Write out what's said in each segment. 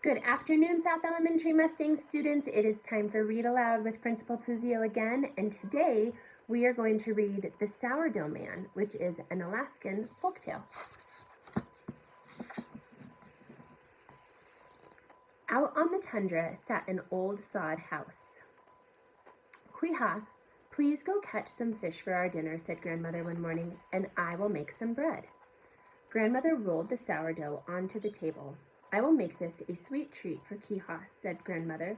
Good afternoon, South Elementary Mustang students. It is time for Read Aloud with Principal Puzio again, and today we are going to read The Sourdough Man, which is an Alaskan folktale. Out on the tundra sat an old sod house. "Kwiha, please go catch some fish for our dinner," said Grandmother one morning, "and I will make some bread." Grandmother rolled the sourdough onto the table. "I will make this a sweet treat for Kwiha," said Grandmother.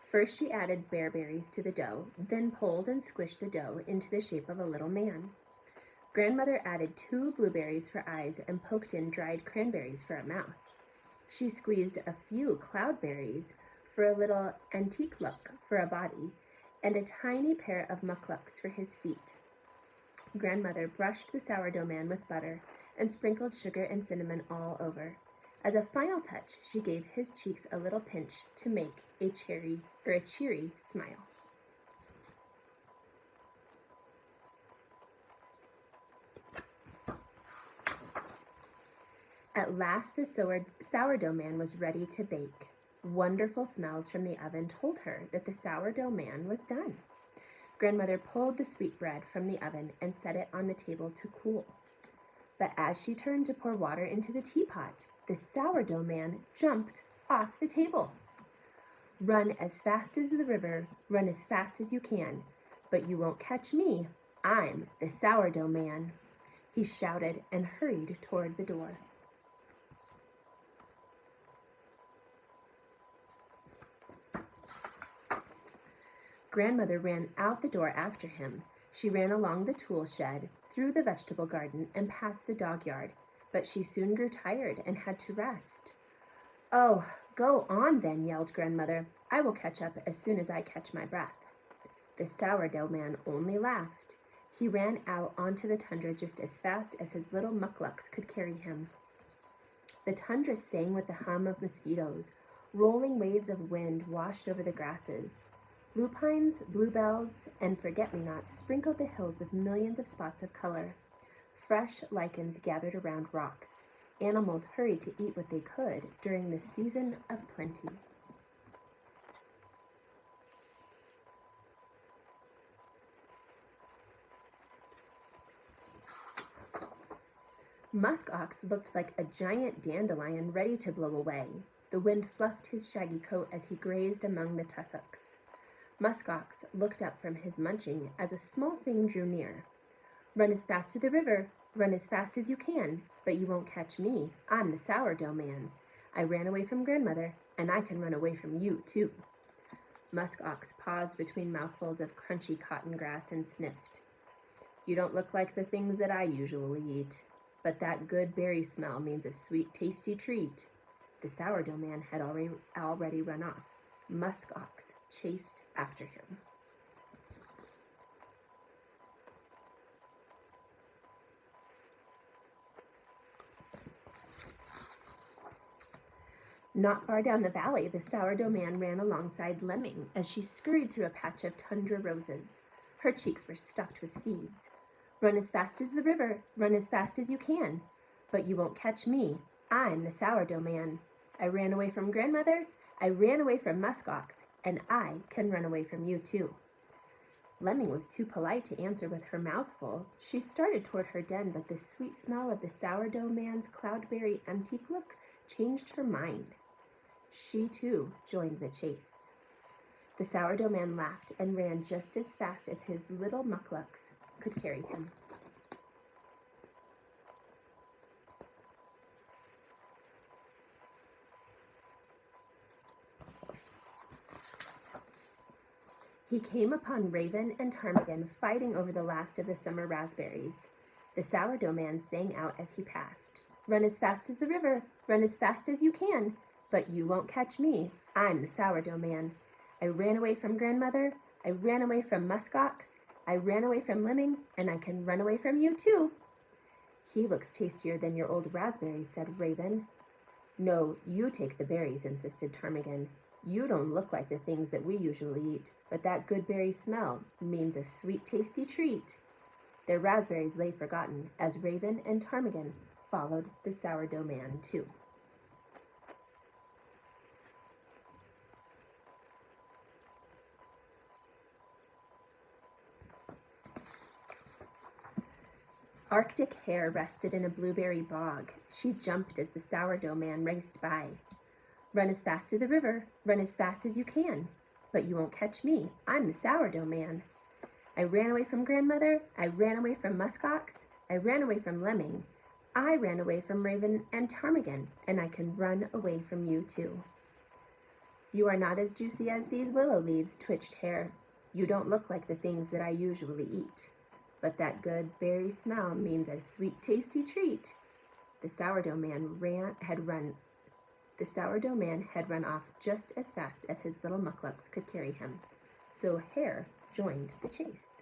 First she added bearberries to the dough, then pulled and squished the dough into the shape of a little man. Grandmother added 2 blueberries for eyes and poked in dried cranberries for a mouth. She squeezed a few cloudberries for a little antique look for a body, and a tiny pair of mucklucks for his feet. Grandmother brushed the sourdough man with butter and sprinkled sugar and cinnamon all over. As a final touch, she gave his cheeks a little pinch to make a cheery smile. At last the sourdough man was ready to bake. Wonderful smells from the oven told her that the sourdough man was done. Grandmother pulled the sweetbread from the oven and set it on the table to cool. But as she turned to pour water into the teapot, the sourdough man jumped off the table. "Run as fast as the river, run as fast as you can, but you won't catch me. I'm the sourdough man," he shouted and hurried toward the door. Grandmother ran out the door after him. She ran along the tool shed, through the vegetable garden, and past the dog yard, but she soon grew tired and had to rest. "Oh, go on then," yelled Grandmother. "I will catch up as soon as I catch my breath." The sourdough man only laughed. He ran out onto the tundra just as fast as his little mucklucks could carry him. The tundra sang with the hum of mosquitoes. Rolling waves of wind washed over the grasses. Lupines, bluebells, and forget-me-nots sprinkled the hills with millions of spots of color. Fresh lichens gathered around rocks. Animals hurried to eat what they could during the season of plenty. Musk Ox looked like a giant dandelion ready to blow away. The wind fluffed his shaggy coat as he grazed among the tussocks. Musk Ox looked up from his munching as a small thing drew near. "Run as fast to the river, run as fast as you can, but you won't catch me. I'm the sourdough man. I ran away from Grandmother, and I can run away from you, too." Musk Ox paused between mouthfuls of crunchy cotton grass and sniffed. "You don't look like the things that I usually eat, but that good berry smell means a sweet, tasty treat." The sourdough man had already run off. Musk Ox chased after him. Not far down the valley, the sourdough man ran alongside Lemming as she scurried through a patch of tundra roses. Her cheeks were stuffed with seeds. "Run as fast as the river, run as fast as you can, but you won't catch me. I'm the sourdough man. I ran away from Grandmother, I ran away from Musk Ox, and I can run away from you too." Lemming was too polite to answer with her mouth full. She started toward her den, but the sweet smell of the sourdough man's cloudberry antique look changed her mind. She too joined the chase. The sourdough man laughed and ran just as fast as his little mucklucks could carry him. He came upon Raven and Ptarmigan fighting over the last of the summer raspberries. The sourdough man sang out as he passed, "Run as fast as the river, run as fast as you can, but you won't catch me. I'm the sourdough man. I ran away from Grandmother, I ran away from Musk Ox, I ran away from Lemming, and I can run away from you too." "He looks tastier than your old raspberries," said Raven. "No, you take the berries," insisted Ptarmigan. "You don't look like the things that we usually eat, but that good berry smell means a sweet, tasty treat." Their raspberries lay forgotten as Raven and Ptarmigan followed the sourdough man too. Arctic Hare rested in a blueberry bog. She jumped as the sourdough man raced by. Run as fast to the river, run as fast as you can. But you won't catch me, I'm the sourdough man. I ran away from grandmother, I ran away from muskox, I ran away from lemming. I ran away from raven and ptarmigan, and I can run away from you too. You are not as juicy as these willow leaves, twitched Hare. You don't look like the things that I usually eat. But that good berry smell means a sweet, tasty treat. The sourdough man had run off just as fast as his little mucklucks could carry him. So Hare joined the chase.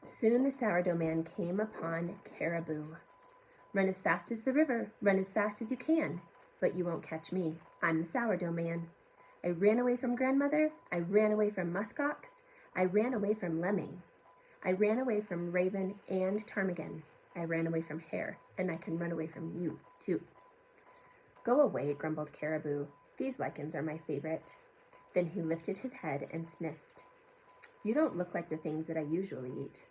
Soon the sourdough man came upon Caribou. Run as fast as the river, run as fast as you can, but you won't catch me, I'm the sourdough man. I ran away from grandmother, I ran away from muskox, I ran away from lemming. I ran away from raven and ptarmigan. I ran away from Hare, and I can run away from you, too. Go away, grumbled Caribou. These lichens are my favorite. Then he lifted his head and sniffed. You don't look like the things that I usually eat.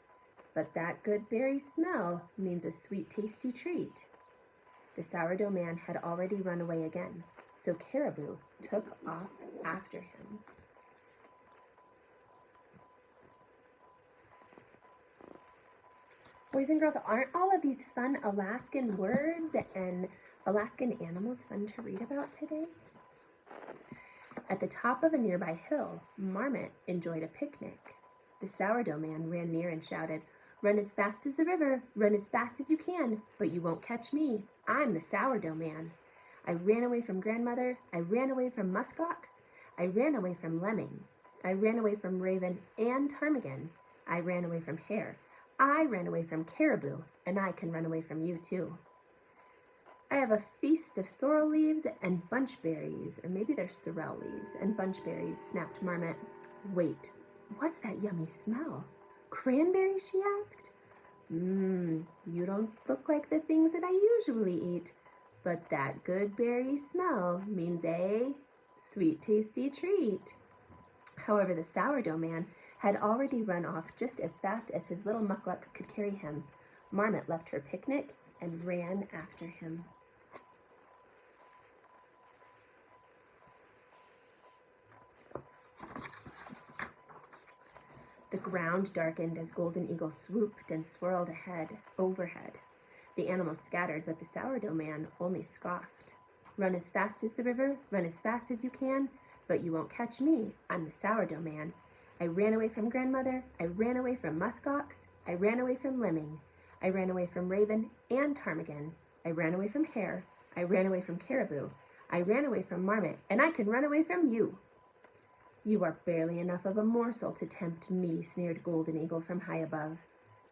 But that good berry smell means a sweet, tasty treat. The sourdough man had already run away again, so Caribou took off after him. Boys and girls, aren't all of these fun Alaskan words and Alaskan animals fun to read about today? At the top of a nearby hill, Marmot enjoyed a picnic. The sourdough man ran near and shouted, Run as fast as the river, run as fast as you can, but you won't catch me. I'm the sourdough man. I ran away from grandmother, I ran away from muskox, I ran away from lemming. I ran away from raven and ptarmigan. I ran away from Hare. I ran away from Caribou, and I can run away from you too. I have a feast of sorrel leaves and bunchberries, or maybe they're sorrel leaves and bunchberries, snapped Marmot. Wait, what's that yummy smell? Cranberries, she asked. You don't look like the things that I usually eat, but that good berry smell means a sweet, tasty treat. However, the sourdough man had already run off just as fast as his little mucklucks could carry him. Marmot left her picnic and ran after him. The ground darkened as Golden Eagle swooped and swirled overhead. The animals scattered, but the sourdough man only scoffed. Run as fast as the river, run as fast as you can, but you won't catch me, I'm the sourdough man. I ran away from grandmother, I ran away from muskox, I ran away from lemming, I ran away from raven and ptarmigan, I ran away from Hare, I ran away from Caribou, I ran away from Marmot, and I can run away from you. You are barely enough of a morsel to tempt me, sneered Golden Eagle from high above.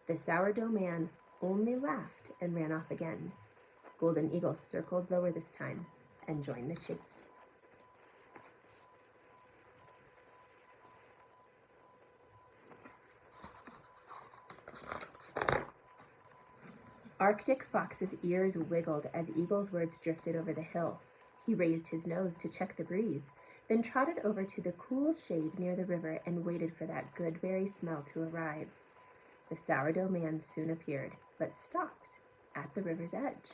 The sourdough man only laughed and ran off again. Golden Eagle circled lower this time and joined the chase. Arctic Fox's ears wiggled as Eagle's words drifted over the hill. He raised his nose to check the breeze, then trotted over to the cool shade near the river and waited for that good berry smell to arrive. The sourdough man soon appeared, but stopped at the river's edge.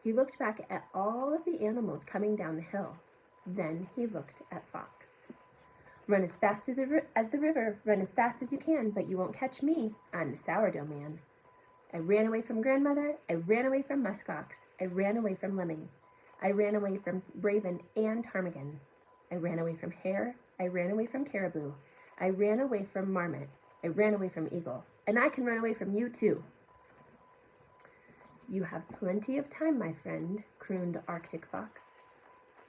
He looked back at all of the animals coming down the hill. Then he looked at Fox. Run as fast as the river, run as fast as you can, but you won't catch me. I'm the sourdough man. I ran away from grandmother, I ran away from muskox, I ran away from lemming. I ran away from raven and ptarmigan. I ran away from Hare, I ran away from Caribou, I ran away from Marmot, I ran away from Eagle, and I can run away from you too. You have plenty of time, my friend, crooned Arctic Fox.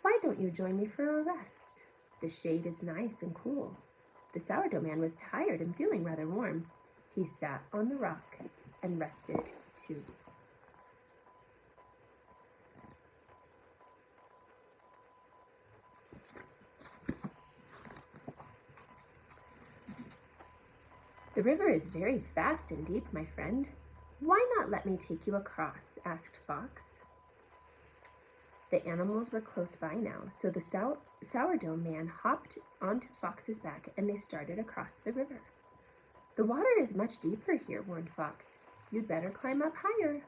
Why don't you join me for a rest? The shade is nice and cool. The sourdough man was tired and feeling rather warm. He sat on the rock and rested too. The river is very fast and deep, my friend. Why not let me take you across? Asked Fox. The animals were close by now, so the sourdough man hopped onto Fox's back and they started across the river. The water is much deeper here, warned Fox. You'd better climb up higher.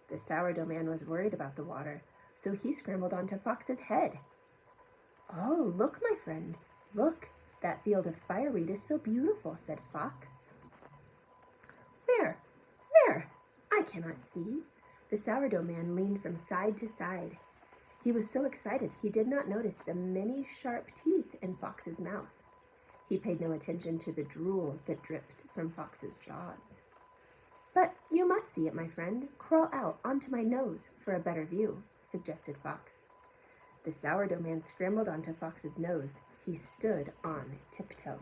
The sourdough man was worried about the water, so he scrambled onto Fox's head. Oh, look, my friend, look, that field of fireweed is so beautiful, said Fox. Where? Where? I cannot see. The sourdough man leaned from side to side. He was so excited he did not notice the many sharp teeth in Fox's mouth. He paid no attention to the drool that dripped from Fox's jaws. But you must see it, my friend. Crawl out onto my nose for a better view, suggested Fox. The sourdough man scrambled onto Fox's nose. He stood on tiptoe.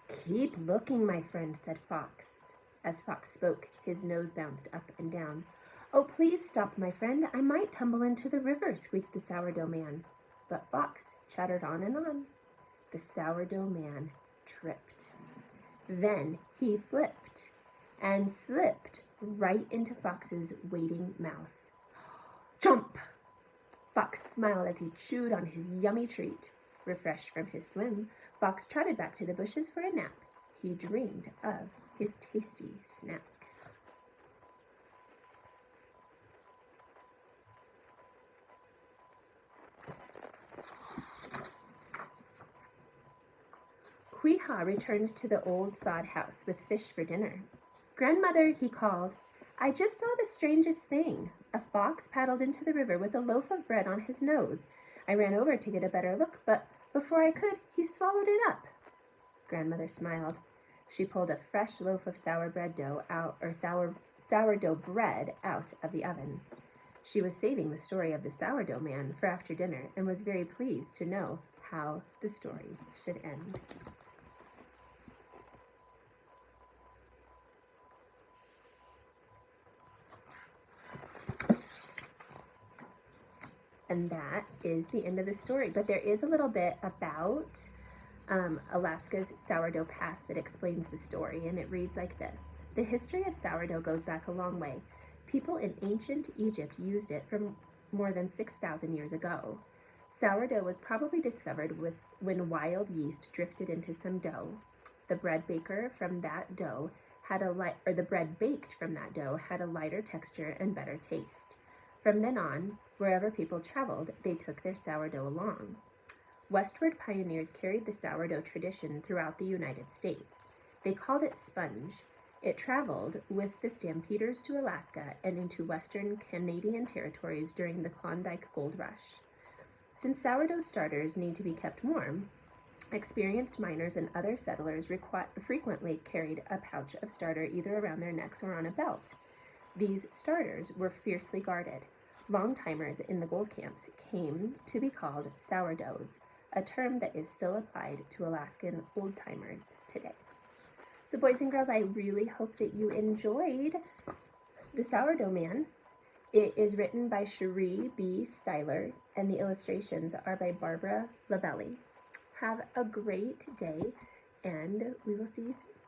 Keep looking, my friend, said Fox. As Fox spoke, his nose bounced up and down. Oh, please stop, my friend. I might tumble into the river, squeaked the sourdough man. But Fox chattered on and on. The sourdough man tripped. Then he flipped and slipped right into Fox's waiting mouth. Jump! Fox smiled as he chewed on his yummy treat. Refreshed from his swim, Fox trotted back to the bushes for a nap. He dreamed of his tasty snack. Quiha returned to the old sod house with fish for dinner. Grandmother, he called, I just saw the strangest thing. A fox paddled into the river with a loaf of bread on his nose. I ran over to get a better look, but before I could, he swallowed it up. Grandmother smiled. She pulled a fresh loaf of sourdough bread out of the oven. She was saving the story of the sourdough man for after dinner and was very pleased to know how the story should end. And that is the end of the story. But there is a little bit about Alaska's sourdough past that explains the story, and it reads like this. The history of sourdough goes back a long way. People in ancient Egypt used it from more than 6,000 years ago. Sourdough was probably discovered when wild yeast drifted into some dough. The bread baker from that dough the bread baked from that dough had a lighter texture and better taste. From then on, wherever people traveled, they took their sourdough along. Westward pioneers carried the sourdough tradition throughout the United States. They called it sponge. It traveled with the stampeders to Alaska and into western Canadian territories during the Klondike Gold Rush. Since sourdough starters need to be kept warm, experienced miners and other settlers frequently carried a pouch of starter either around their necks or on a belt. These starters were fiercely guarded. Long-timers in the gold camps came to be called sourdoughs, a term that is still applied to Alaskan old-timers today. So boys and girls, I really hope that you enjoyed The Sourdough Man. It is written by Cherie B. Stihler, and the illustrations are by Barbara Lavelli. Have a great day, and we will see you soon.